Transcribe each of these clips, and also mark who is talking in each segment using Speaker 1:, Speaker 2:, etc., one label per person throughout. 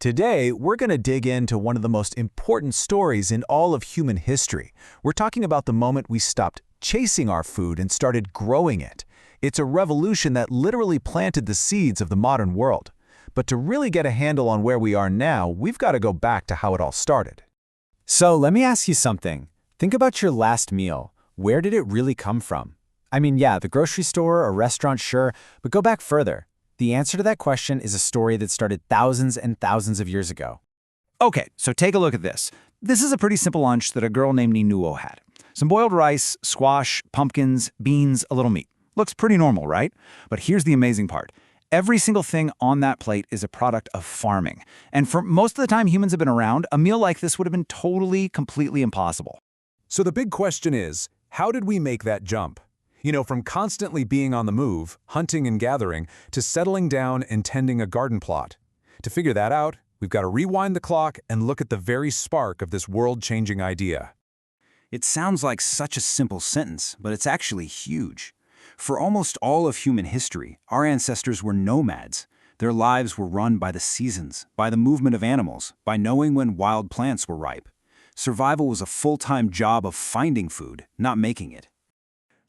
Speaker 1: Today, we're going to dig into one of the most important stories in all of human history. We're talking about the moment we stopped chasing our food and started growing it. It's a revolution that literally planted the seeds of the modern world. But to really get a handle on where we are now, we've got to go back to how it all started.
Speaker 2: So let me ask you something. Think about your last meal. Where did it really come from? I mean, yeah, the grocery store or restaurant, sure, but go back further. The answer to that question is a story that started thousands and thousands of years ago.
Speaker 3: Okay, so take a look at this. This is a pretty simple lunch that a girl named Ninuo had. Some boiled rice, squash, pumpkins, beans, a little meat. Looks pretty normal, right? But here's the amazing part. Every single thing on that plate is a product of farming. And for most of the time humans have been around, a meal like this would have been totally, completely impossible.
Speaker 4: So the big question is, how did we make that jump? From constantly being on the move, hunting and gathering, to settling down and tending a garden plot. To figure that out, we've got to rewind the clock and look at the very spark of this world-changing idea.
Speaker 3: It sounds like such a simple sentence, but it's actually huge. For almost all of human history, our ancestors were nomads. Their lives were run by the seasons, by the movement of animals, by knowing when wild plants were ripe. Survival was a full-time job of finding food, not making it.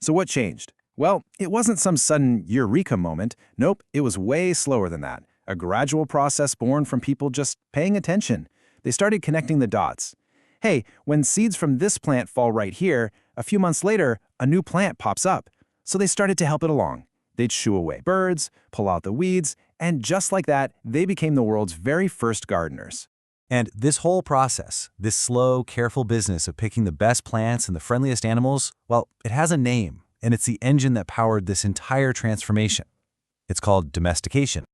Speaker 5: So what changed? Well, it wasn't some sudden eureka moment. Nope, it was way slower than that. A gradual process born from people just paying attention. They started connecting the dots. Hey, when seeds from this plant fall right here, a few months later, a new plant pops up. So they started to help it along. They'd shoo away birds, pull out the weeds, and just like that, they became the world's very first gardeners.
Speaker 1: And this whole process, this slow, careful business of picking the best plants and the friendliest animals, well, it has a name, and it's the engine that powered this entire transformation. It's called domestication.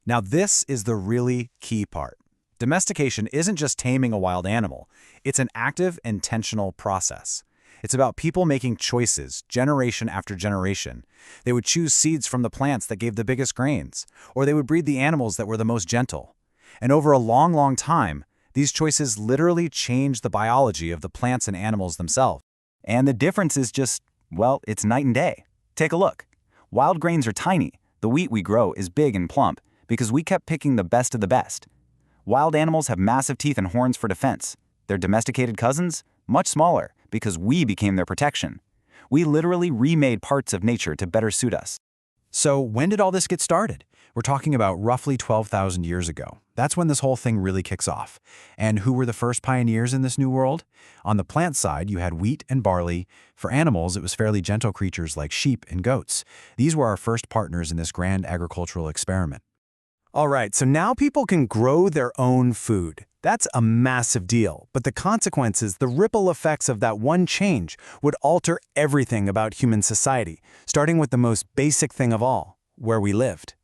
Speaker 1: Now, this is the really key part. Domestication isn't just taming a wild animal. It's an active, intentional process. It's about people making choices, generation after generation. They would choose seeds from the plants that gave the biggest grains, or they would breed the animals that were the most gentle. And over a long, long time, these choices literally changed the biology of the plants and animals themselves.
Speaker 3: And the difference is just, well, it's night and day. Take a look. Wild grains are tiny. The wheat we grow is big and plump because we kept picking the best of the best. Wild animals have massive teeth and horns for defense. Their domesticated cousins, much smaller because we became their protection. We literally remade parts of nature to better suit us.
Speaker 1: So when did all this get started? We're talking about roughly 12,000 years ago. That's when this whole thing really kicks off. And who were the first pioneers in this new world? On the plant side, you had wheat and barley. For animals, it was fairly gentle creatures like sheep and goats. These were our first partners in this grand agricultural experiment. All right, so now people can grow their own food. That's a massive deal, but the consequences, the ripple effects of that one change would alter everything about human society, starting with the most basic thing of all, where we lived.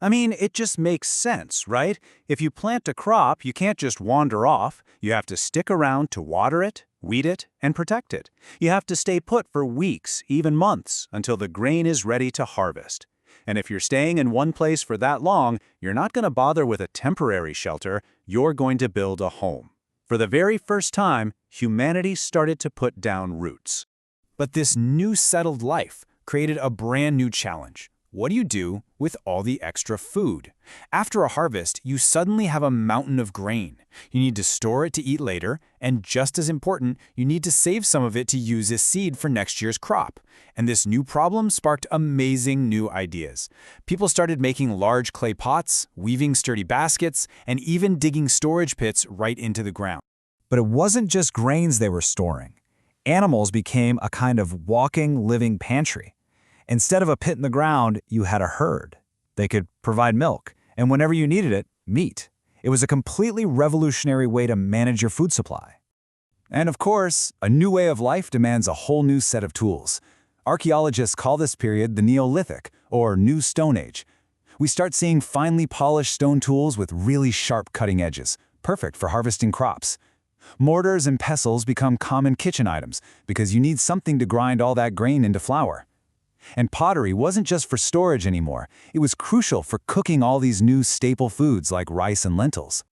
Speaker 1: I mean, it just makes sense, right? If you plant a crop, you can't just wander off. You have to stick around to water it, weed it, and protect it. You have to stay put for weeks, even months, until the grain is ready to harvest. And if you're staying in one place for that long, you're not going to bother with a temporary shelter, you're going to build a home. For the very first time, humanity started to put down roots. But this new settled life created a brand new challenge. What do you do with all the extra food? After a harvest, you suddenly have a mountain of grain. You need to store it to eat later, and just as important, you need to save some of it to use as seed for next year's crop. And this new problem sparked amazing new ideas. People started making large clay pots, weaving sturdy baskets, and even digging storage pits right into the ground. But it wasn't just grains they were storing. Animals became a kind of walking, living pantry. Instead of a pit in the ground, you had a herd. They could provide milk, and whenever you needed it, meat. It was a completely revolutionary way to manage your food supply. And of course, a new way of life demands a whole new set of tools. Archaeologists call this period the Neolithic, or New Stone Age. We start seeing finely polished stone tools with really sharp cutting edges, perfect for harvesting crops. Mortars and pestles become common kitchen items because you need something to grind all that grain into flour. And pottery wasn't just for storage anymore. It was crucial for cooking all these new staple foods like rice and lentils.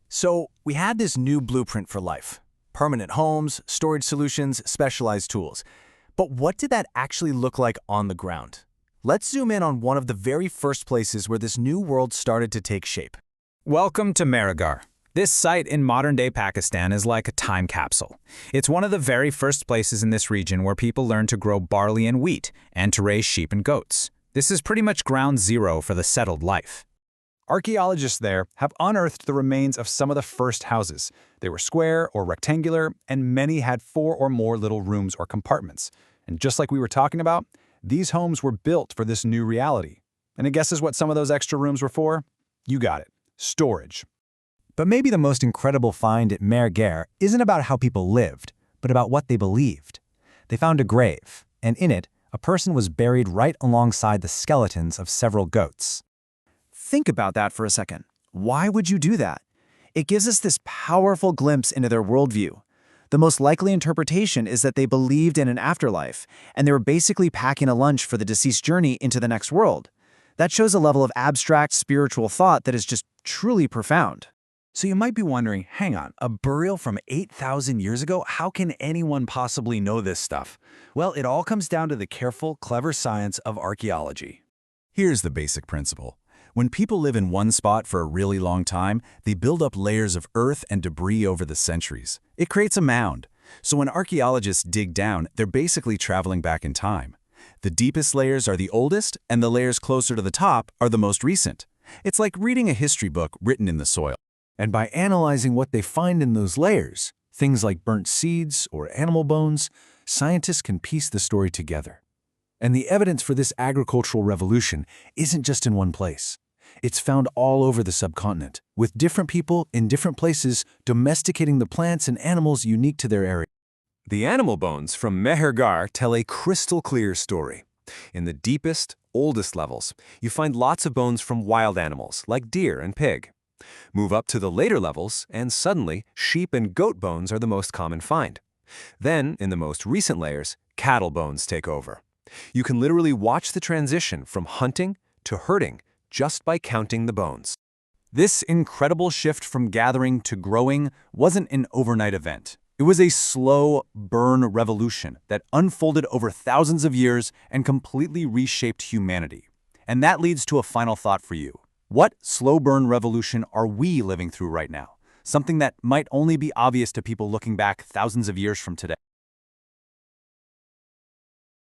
Speaker 1: So we had this new blueprint for life. Permanent homes, storage solutions, specialized tools. But what did that actually look like on the ground? Let's zoom in on one of the very first places where this new world started to take shape.
Speaker 2: Welcome to Mehrugarh. This site in modern-day Pakistan is like a time capsule. It's one of the very first places in this region where people learn to grow barley and wheat and to raise sheep and goats. This is pretty much ground zero for the settled life.
Speaker 1: Archaeologists there have unearthed the remains of some of the first houses. They were square or rectangular, and many had 4 or more little rooms or compartments. And just like we were talking about, these homes were built for this new reality. And guesses what some of those extra rooms were for? You got it. Storage. But maybe the most incredible find at Mehrugarh isn't about how people lived, but about what they believed. They found a grave, and in it, a person was buried right alongside the skeletons of several goats.
Speaker 6: Think about that for a second. Why would you do that? It gives us this powerful glimpse into their worldview. The most likely interpretation is that they believed in an afterlife, and they were basically packing a lunch for the deceased journey into the next world. That shows a level of abstract spiritual thought that is just truly profound.
Speaker 1: So you might be wondering, hang on, a burial from 8,000 years ago? How can anyone possibly know this stuff? Well, it all comes down to the careful, clever science of archaeology. Here's the basic principle. When people live in one spot for a really long time, they build up layers of earth and debris over the centuries. It creates a mound. So when archaeologists dig down, they're basically traveling back in time. The deepest layers are the oldest, and the layers closer to the top are the most recent. It's like reading a history book written in the soil. And by analyzing what they find in those layers, things like burnt seeds or animal bones, scientists can piece the story together. And the evidence for this agricultural revolution isn't just in one place. It's found all over the subcontinent, with different people in different places domesticating the plants and animals unique to their area.
Speaker 4: The animal bones from Mehrugarh tell a crystal-clear story. In the deepest, oldest levels, you find lots of bones from wild animals like deer and pig. Move up to the later levels, and suddenly, sheep and goat bones are the most common find. Then, in the most recent layers, cattle bones take over. You can literally watch the transition from hunting to herding just by counting the bones.
Speaker 1: This incredible shift from gathering to growing wasn't an overnight event. It was a slow burn revolution that unfolded over thousands of years and completely reshaped humanity. And that leads to a final thought for you. What slow burn revolution are we living through right now? Something that might only be obvious to people looking back thousands of years from today.